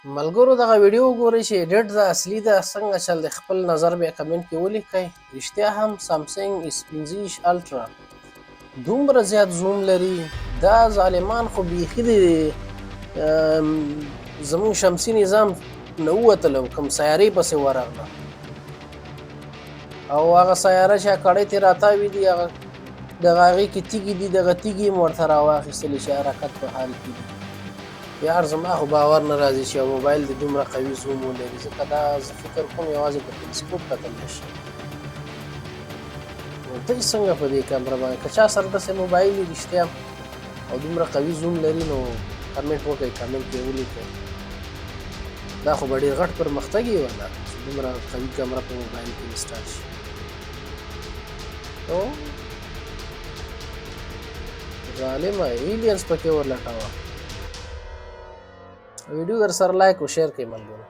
ملګرو دغه ویډیو وګورئ چې ایډیټ د اصلي د څنګه چل دی خپل نظر بیا کمنټ کې ولیکئ. رښتیا هم سامسنګ S15 الټرا دومره زیات زوم لري، دا ظالمان خو بیخي د زموږ شمسي نظام نه ووتل او کوم سیارې پسې ورغله او هغه سیاره چې کړۍ ترې راتاوي دي هغه دغه هغې کې تیږې دي، دغه تیږې یې ورته راواخیستلې چې حرکت په حال کې دي. یار زما خو باور نه راځي چې یو موبایل د دومره قوي زوم ولري، ځکه دا زه فکر کوم یوازې په ټلسکوپ کتلی شي. نو دوی څنګه په دې کیمره باندې که چا سره داسې موبایل وي رښتیا او دومره قوي زوم لري نو کمنټ وکړئ، کمنټ کې ولیکئ. دا خو به ډېر غټ پرمختګ یې ولا چې دومره قوي کیمره په موبایل کې انسټال شي. نو ظالمه ایلینز پکې ورلټوه. ویډیو در سره لایک او شیر کړئ ملګرو.